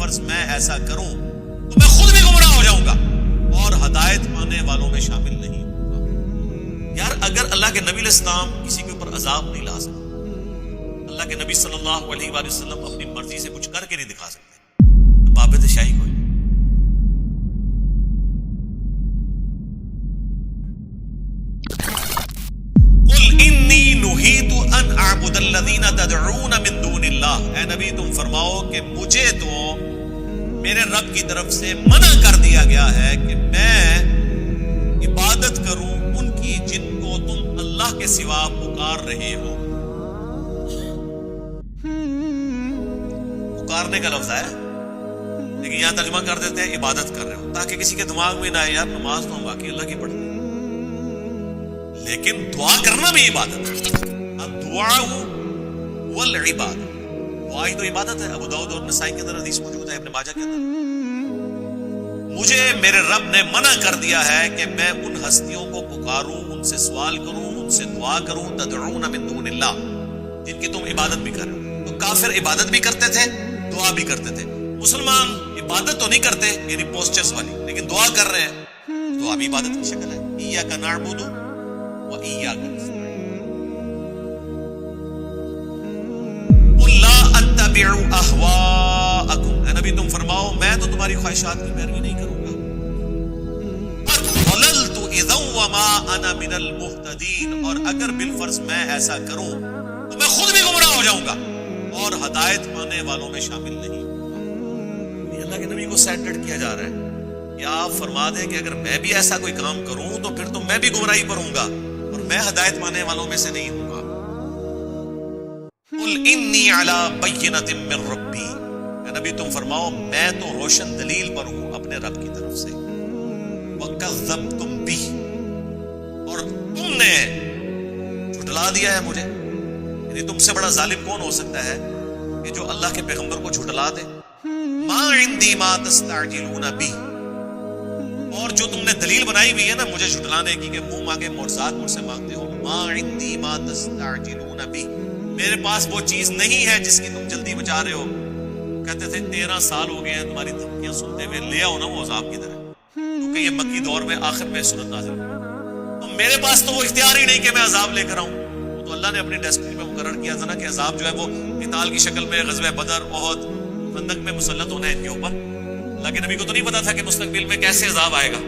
بالفرض میں ایسا کروں تو میں خود بھی گمراہ ہو جاؤں گا اور ہدایت پانے والوں میں شامل نہیں ہوں گا۔ یار اگر اللہ کے نبی علیہ السلام کسی کے اوپر عذاب نہیں لا سکتے، اللہ کے نبی صلی اللہ علیہ وآلہ وسلم اپنی مرضی سے کچھ کر کے نہیں دکھا سکتے، تو بابت شاہی کوئی۔ قل انی نہیت ان اعبد الذین تدعون من دون اللہ، اے نبی تم فرماؤ کہ مجھے تو میرے رب کی طرف سے منع کر دیا گیا ہے کہ میں عبادت کروں ان کی جن کو تم اللہ کے سوا پکار رہے ہو۔ پکارنے کا لفظ ہے لیکن یہاں ترجمہ کر دیتے ہیں عبادت کر رہے ہو، تاکہ کسی کے دماغ میں نہ آئے یار نماز تو ہم واقعی اللہ کی پڑھتے ہیں، لیکن دعا کرنا بھی عبادت ہے۔ الدعاء والعبادہ، دعا ہی تو عبادت ہے۔ ابو داؤد اور نسائی کے اندر حدیث موجود ہے، ابن ماجہ کے اندر۔ مجھے میرے رب نے منع کر دیا ہے کہ میں ان ہستیوں کو پکاروں، ان سے سوال کروں، ان سے دعا کروں، تدعون من دون اللہ، جن کی تم عبادت بھی کر رہے ہو۔ تو کافر عبادت بھی کرتے تھے، دعا بھی کرتے تھے۔ مسلمان عبادت تو نہیں کرتے یعنی پوسچرز والی، لیکن دعا کر رہے ہیں، دعا بھی عبادت کی شکل ہے۔ ایاک نعبد و ایاک نستعین۔ قل لا اتبع اہواءکم، اے نبی تم فرماؤ میں تو تمہاری خواہشات کی پیروی نہیں کروں گا۔ قد ضللت اذا وما انا من المہتدین، اور اگر بالفرض میں ایسا کروں تو میں خود بھی گمراہ ہو جاؤں گا اور ہدایت پانے والوں میں شامل نہیں ہوں۔ اللہ کے نبی کو سینٹرڈ کیا جا رہا ہے کہ آپ فرما دیں کہ اگر میں بھی ایسا کوئی کام کروں تو پھر تو میں بھی گمراہی پر ہوں گا اور میں ہدایت پانے والوں میں سے نہیں ہوں گا۔ قل انی علی بینۃ من ربی، اے نبی تم فرماؤ میں تو روشن دلیل پر ہوں اپنے رب کی طرف سے۔ وکذبتم بہ، اور تم نے جھٹلا دیا ہے مجھے۔ یعنی تم سے بڑا ظالم کون ہو سکتا ہے کہ جو اللہ کے پیغمبر کو جھٹلا دے۔ ما عندی ما تستعجلون بہ، اور جو تم نے دلیل بنائی ہوئی ہے نا مجھے جھٹلانے کی کہ منہ مانگے معجزات مجھ سے مانگتے ہو، ما عندی ما تستعجلون بہ، میرے پاس وہ چیز نہیں ہے جس کی تم جلدی بچا رہے ہو۔ کہتے تھے 13 سال ہو گئے ہیں تمہاری دھمکیاں سنتے ہوئے، لے آؤ نا وہ عذاب کی طرح، کیونکہ یہ مکی دور میں آخر میں صورت نازل ہوئی۔ تو میرے پاس تو وہ اختیار ہی نہیں کہ میں عذاب لے کر آؤں، وہ تو اللہ نے اپنی ڈیسٹنی میں مقرر کیا تھا نا کہ عذاب جو ہے وہ قتال کی شکل میں غزوہ بدر، احد، خندق میں مسلط ہونا ہے ان کے اوپر۔ اللہ کے نبی کو تو نہیں پتا تھا کہ مستقبل میں کیسے عذاب آئے گا۔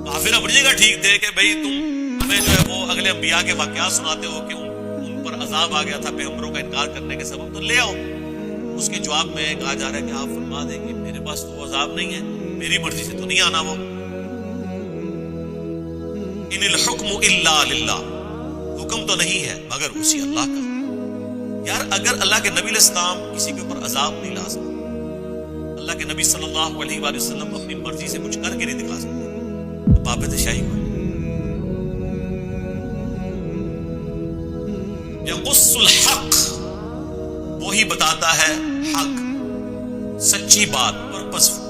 کافر اپنی جگہ ٹھیک تھے کہ بھئی تم ہمیں جو ہے وہ اگلے انبیاء کے واقعات سناتے ہو کہ ان پر عذاب آ گیا تھا پیغمبروں کا انکار کرنے کے سبب، تو لے آؤ۔ اس کے جواب میں کہا جا رہا ہے کہ آپ فرما دیں کہ میرے پاس تو وہ عذاب نہیں ہے، میری مرضی سے تو نہیں آنا وہ۔ ان الحکم الا للہ، حکم تو نہیں ہے مگر اسی اللہ کا۔ یار اگر اللہ کے نبی علیہ السلام کسی کے اوپر عذاب نہیں لا سکتے، اللہ کے نبی صلی اللہ علیہ وآلہ وسلم اپنی مرضی سے کچھ کر کے نہیں دکھا سکتے، تو بابت شاہی کوئی۔ یقص الحق، وہی بتاتا ہے حق، سچی بات، پرپسفل۔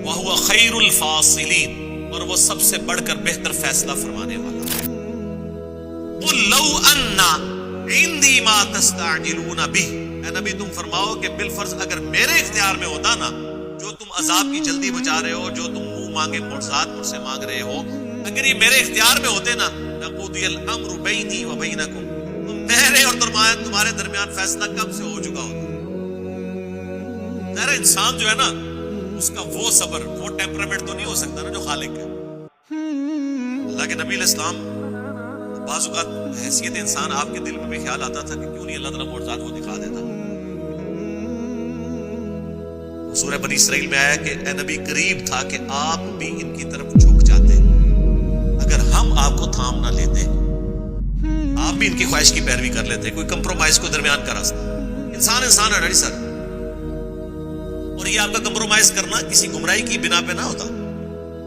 وہو خیر الفاصلین، اور وہ سب سے بڑھ کر بہتر فیصلہ فرمانے والا ہے۔ قل لو ان عندی ما تستعجلون بہ، اے نبی تم فرماؤ کہ بالفرض اگر میرے اختیار میں ہوتا نا جو تم عذاب کی جلدی بچا رہے ہو، جو تم منہ مانگے معجزات مجھ سے مانگ رہے ہو، اگر یہ میرے اختیار میں ہوتے نا لقضی الامر بینی و بینکم، تو میرے اور تمہارے درمیان فیصلہ کب سے ہو چکا ہوتا۔ ذرا انسان جو ہے نا اس کا وہ صبر، وہ ٹیمپرامنٹ تو نہیں ہو سکتا نا جو خالق ہے۔ اللہ کے نبی علیہ السلام بعض اوقات حیثیت انسان آپ کے دل میں بھی خیال آتا تھا کہ کیوں نہیں اللہ تعالیٰ معجزات کو دکھا دیتا۔ سورہ بنی اسرائیل میں آیا کہ اے نبی قریب تھا کہ آپ بھی ان کی طرف جھک جاتے اگر ہم آپ کو تھام نہ لیتے، آپ بھی ان کی خواہش کی پیروی کر لیتے، کوئی کمپرومائز کو درمیان کا راستہ۔ انسان ہے نا سر، اور یہ آپ کا کمپرومائز کرنا کسی گمراہی کی بنا پہ نہ ہوتا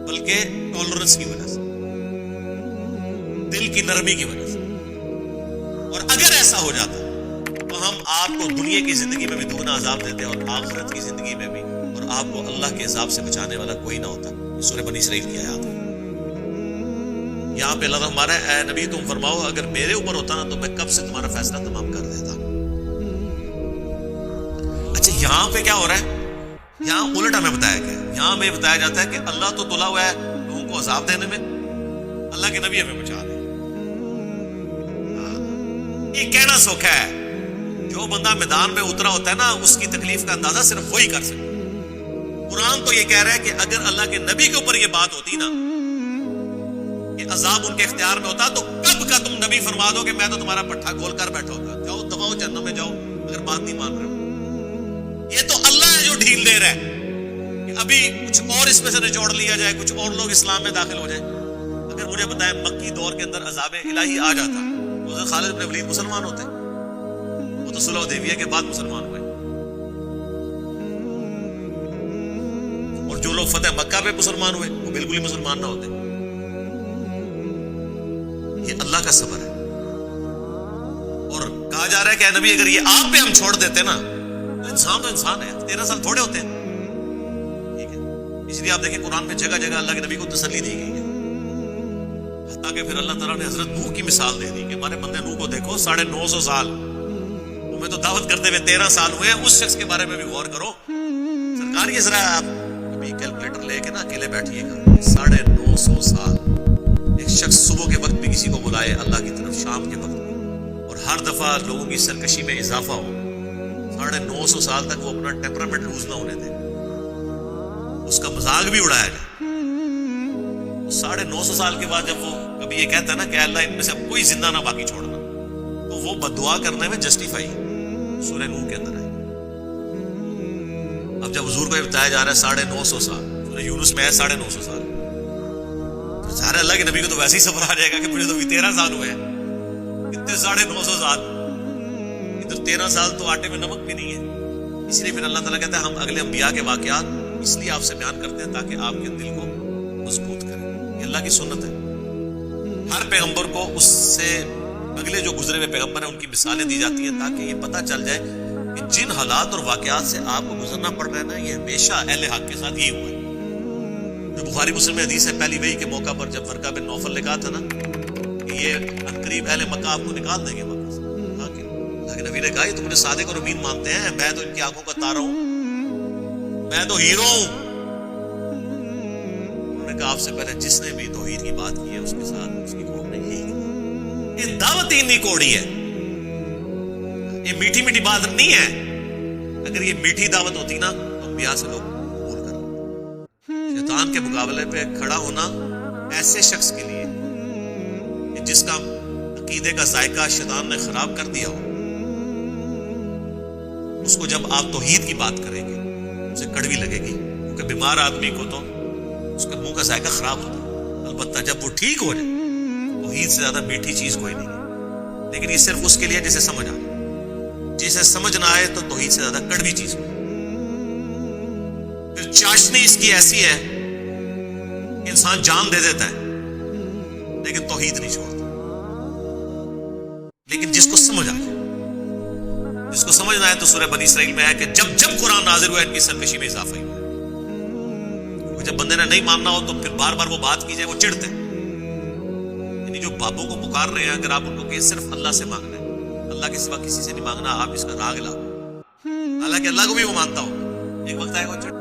بلکہ ٹالرنس کی وجہ سے، دل کی نرمی کی وجہ سے۔ اور اگر ایسا ہو جاتا تو ہم آپ کو دنیا کی زندگی میں بھی دگنا عذاب دیتے اور آخرت کی زندگی میں بھی، اور آپ کو اللہ کے عذاب سے بچانے والا کوئی نہ ہوتا۔ سورہ بنی اسرائیل کی آیات ہے۔ یہاں پہ اللہ ہمارا اے نبی تم فرماؤ اگر میرے اوپر ہوتا نا تو میں کب سے تمہارا فیصلہ تمام کر دیتا۔ اچھا یہاں پہ کیا ہو رہا ہے؟ یہاں الٹ ہمیں بتایا گیا، یہاں میں بتایا جاتا ہے کہ اللہ تو تلا ہوا ہے لوگوں کو عذاب دینے میں، اللہ کے نبی ہمیں بچا رہے ہیں۔ یہ کہنا سوکھا ہے، جو بندہ میدان میں اترا ہوتا ہے نا اس کی تکلیف کا اندازہ صرف وہی کر سکتا ہے۔ قرآن تو یہ کہہ رہا ہے کہ اگر اللہ کے نبی کے اوپر یہ بات ہوتی نا کہ عذاب ان کے اختیار میں ہوتا تو کب کا تم نبی فرما دو کہ میں تو تمہارا پٹھا کھول کر بیٹھا ہوتا، جاؤ دباؤ جہنم میں جاؤ اگر بات نہیں مان رہے ہو۔ یہ تو اللہ ہے جو ڈھیل دے رہا ہے کہ ابھی کچھ اور اس میں سے نچوڑ لیا جائے، کچھ اور لوگ اسلام میں داخل ہو جائیں۔ اگر مجھے بتائیں مکی دور کے اندر عذاب الہی آ جاتا تو حضرت خالد بن ولید مسلمان ہوتے؟ وہ تو صلح حدیبیہ کے بعد مسلمان ہوئے، اور جو لوگ فتح مکہ پہ مسلمان ہوئے وہ بالکل ہی مسلمان نہ ہوتے۔ یہ اللہ کا صبر ہے، اور کہا جا رہا ہے کہ اے نبی اگر یہ آپ پہ ہم چھوڑ دیتے نا تو انسان ہے، 13 سال تھوڑے ہوتے ہیں، ٹھیک ہے؟ اس لیے آپ دیکھیں قرآن میں جگہ جگہ اللہ کے نبی کو تسلی دی گئی ہے، حتیٰ کہ پھر اللہ تعالیٰ نے حضرت نوح کی مثال دے دی کہ ہمارے بندے نوح کو دیکھو 950 سال تمہیں تو دعوت کرتے ہوئے 13 سال ہوئے ہیں، اس شخص کے بارے میں بھی غور کرو۔ سرکار یہ ذرا آپ کبھی کیلکولیٹر لے کے نا اکیلے بیٹھیے گا، 950 سال ایک شخص صبح کے وقت بھی کسی کو بلائے اللہ کی طرف، شام کے وقت بھی، اور ہر دفعہ لوگوں کی سرکشی میں اضافہ ہو، 950 سال تک وہ اپنا ٹیمپرامنٹ لوز نہ ہونے دے، اس کا مذاق بھی اڑایا جائے۔ 950 سال کے بعد جب وہ کبھی یہ کہتا ہے نا کہ اللہ ان میں سے اب کوئی زندہ نہ باقی چھوڑنا، تو وہ بددعا کرنے میں جسٹیفائی سورہ نوح کے اندر ہے۔ اب جب حضور کو بتایا جا رہا ہے 950 سال، سورہ یونس میں ہے 950 سال، تو ظاہر اللہ کے نبی کو تو ویسے ہی صبر آ جائے گا کہ مجھے تو بھی 13 سال ہوئے ہیں، کتنے 950 سال، ادھر 13 سال تو آٹے میں نمک بھی نہیں ہے۔ اس لیے پھر اللہ تعالیٰ کہتا ہے ہم اگلے انبیاء کے واقعات اس لیے آپ سے بیان کرتے ہیں تاکہ آپ کے دل کو مضبوط کریں۔ یہ اللہ کی سنت ہے، ہر پیغمبر کو اس سے اگلے جو گزرے ہوئے پیغمبر ہیں ان کی مثالیں دی جاتی ہیں تاکہ یہ پتہ چل جائے کہ جن حالات اور واقعات سے آپ کو گزرنا پڑ رہا ہے نا، یہ ہمیشہ اہل حق کے ساتھ یہی ہوا ہے۔ جو بخاری مسلم میں حدیث ہے، پہلی وحی کے موقع پر جب ورقہ بن نوفل نے کہا تھا نا کہ یہ عنقریب اہل مکہ آپ کو نکال دیں گے مکہ سے، اللہ کے نبی نے کہا یہ تو مجھے صادق اور امین مانتے ہیں، میں تو ان کی آنکھوں کا تارا ہوں، میں تو ہیرو ہوں۔ انہوں نے کہا آپ سے پہلے جس نے بھی توحید کی بات کی ہے اس کے ساتھ اس کی قوم نے یہی کی۔ یہ دعوت ہی نہیں کوڑی ہے، یہ میٹھی میٹھی بات نہیں ہے۔ اگر یہ میٹھی دعوت ہوتی نا تو انبیاء سے لوگ قبول کر لیتے۔ شیطان کے مقابلے پہ کھڑا ہونا ایسے شخص کے لیے کہ جس کا عقیدے کا ذائقہ شیطان نے خراب کر دیا ہو، اس کو جب آپ توحید کی بات کریں گے اسے کڑوی لگے گی، کیونکہ بیمار آدمی کو تو اس کا منہ کا ذائقہ خراب ہوتا ہے، البتہ جب وہ ٹھیک ہو جائے توحید سے زیادہ میٹھی چیز کوئی نہیں ہے۔ لیکن یہ صرف اس کے لیے جسے سمجھ آئے، جسے سمجھ نہ آئے تو توحید سے زیادہ کڑوی چیز کوئی۔ پھر چاشنی اس کی ایسی ہے کہ انسان جان دے دیتا ہے لیکن توحید نہیں چھوڑتا۔ لیکن جس کو سمجھ آئے، جس کو سمجھ نہ آئے، تو سورہ بنی اسرائیل میں ہے کہ جب جب قرآن نازل ہوا ان کی سرکشی میں اضافہ ہی ہوا۔ جب بندے نے نہیں ماننا ہو تو پھر بار بار وہ بات کی جائے وہ چڑھتے ہیں۔ یعنی جو بابوں کو پکار رہے ہیں اگر آپ ان کو کہ صرف اللہ سے مانگنا ہے، اللہ کے سوا کسی سے نہیں مانگنا، آپ اس کا راگ لاؤ، حالانکہ اللہ کو بھی وہ مانتا ہو، ایک وقت آئے گا وہ چڑھ